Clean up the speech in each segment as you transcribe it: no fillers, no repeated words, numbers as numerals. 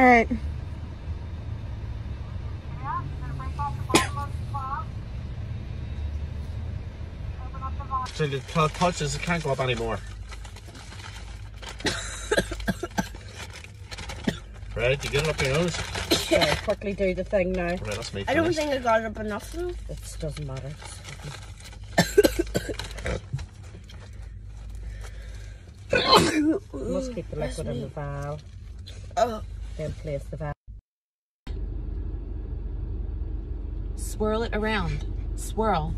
All right. So the touches can't go up anymore. Right, you get it up your nose. Yeah, quickly do the thing now. Right, that's me. I don't think I got it up enough though. It doesn't matter. Must keep the liquid in the valve. Then place the valve. Swirl it around. Swirl.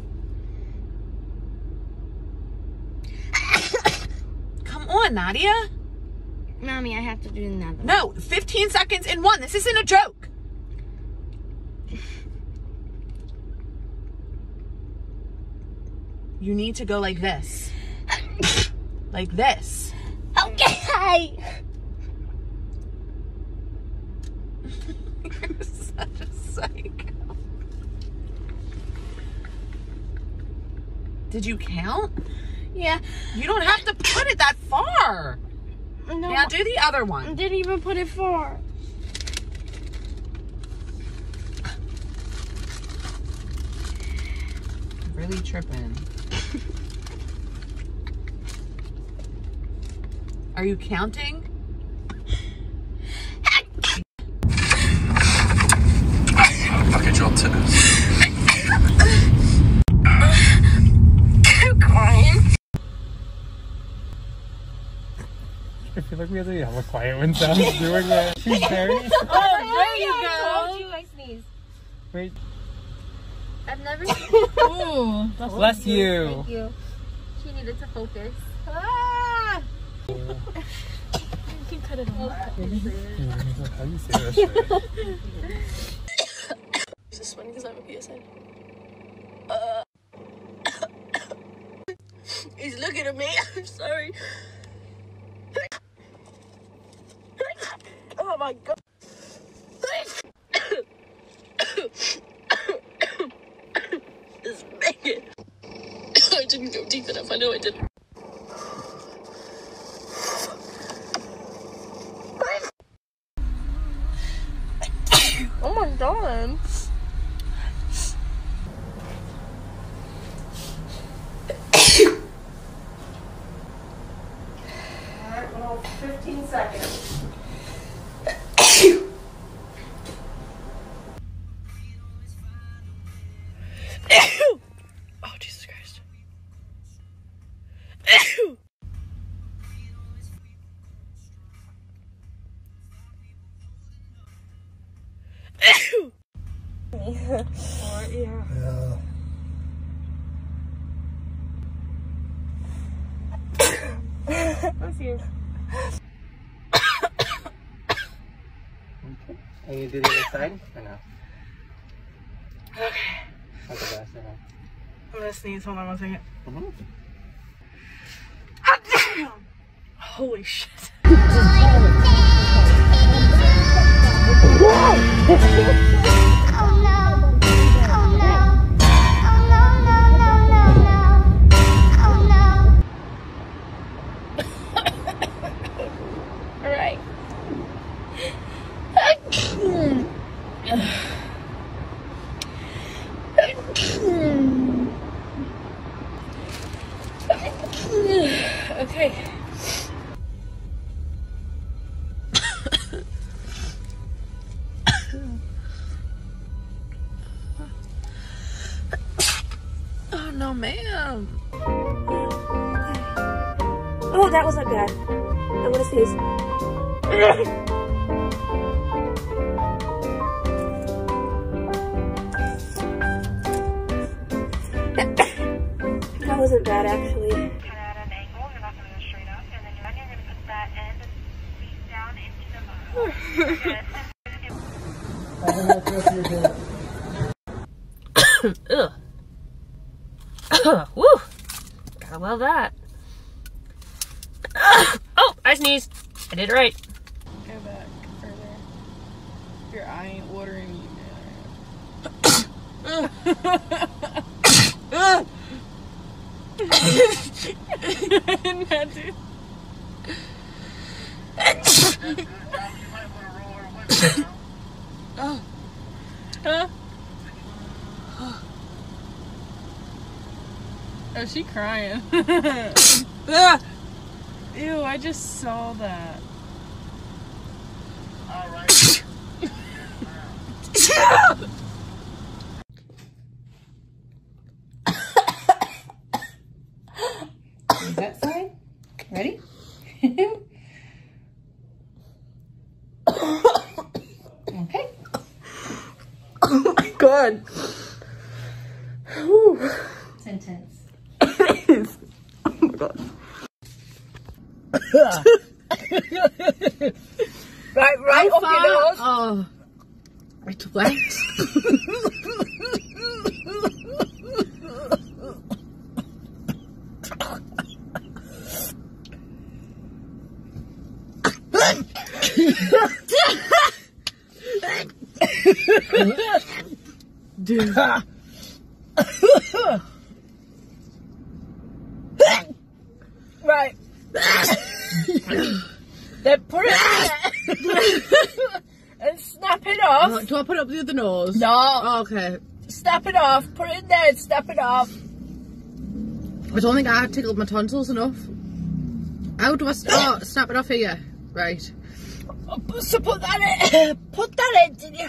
Come on, Nadia. Mommy, I have to do another. No, 15 seconds in one. This isn't a joke. You need to go like this. Like this. Okay. You're such a psycho. Did you count? Yeah. You don't have to put it that far. No. Now do the other I one. didn't even put it far. Really tripping. Are you counting? Okay, drop to I'm crying. I feel like we have to have a quiet when Sam's doing that. She's very... Oh, there you go. I told you I sneezed. Wait. I've never. Ooh, bless you. Thank you. She needed to focus. Ah! You can cut it off. How do you say that shit? Is this funny because I have a PSN? He's looking at me. I'm sorry. Oh my god. It's banging. I didn't go deep enough. I know I didn't. Oh my god. Alright, well, 15 seconds. Oh, Jesus Christ. Bless you. Okay. And you do the other side? Or no? Okay. That's the best, yeah. I'm gonna sneeze. Hold on 1 second. Holy shit. Alright. Okay. Oh no, ma'am. Oh, that wasn't bad. I'm gonna sneeze. That wasn't bad, actually. Kind of at an angle, you're not going to go straight up, and then you're going to put that end of the feet down into the mouth. Ugh. Woo! Gotta love that. Oh, I sneezed. I did it right. Go back further. Your eye ain't watering you now. Oh. Huh? Oh, she crying. Ew, I just saw that. Alright. Is that side? Ready? Okay. Oh my god. Whew. It's intense. It is. Oh my god. right, up your nose. Oh. It's wet. Dude. Right. Then put it in and snap it off. Do I put it up the other nose? No. Oh, okay. Snap it off. Put it in there and snap it off. I don't think I tickled my tonsils enough. How do I snap it off here? Right. So put that in. Put that in, did you?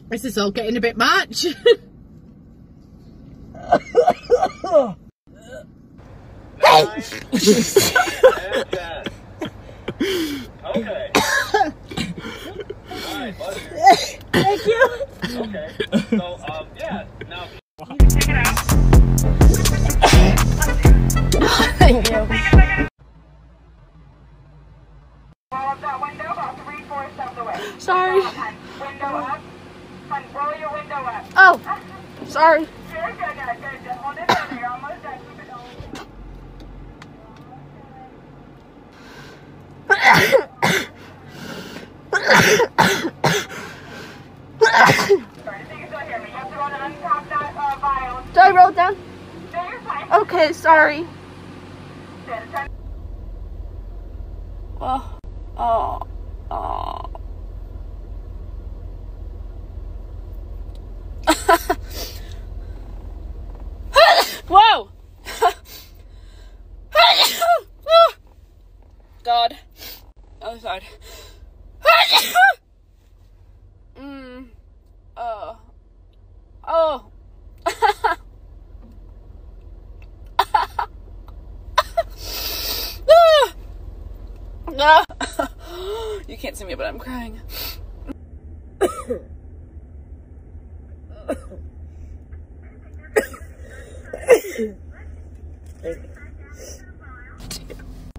This is all getting a bit much. Okay. Alright, buddy. Thank you. Okay. So, yeah. Now. Take it out. Thank you. Roll up that window about 3/4 of the way. Sorry. Window up. Hun, roll your window up. Oh, sorry. Good. Hold it there. You're almost done. Keep it going. Sorry, I think you still hear me. You have to go to untop that vial. Did I roll down? No, you're fine. Okay, sorry. Good. Oh. Oh. Oh. Whoa! God. Other side. Oh. You can't see me, but I'm crying.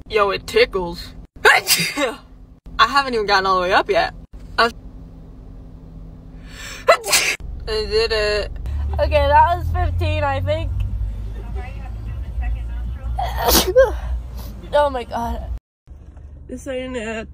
Yo, it tickles. I haven't even gotten all the way up yet. I did it. Okay, that was 15, I think. Oh my god. This ain't it.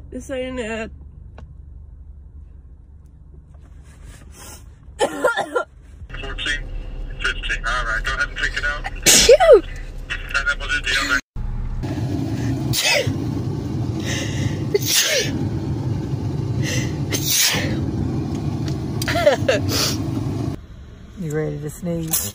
This ain't it. 14, 15. Alright, go ahead and take it out. Cute. And then we'll do the other. You ready to sneeze?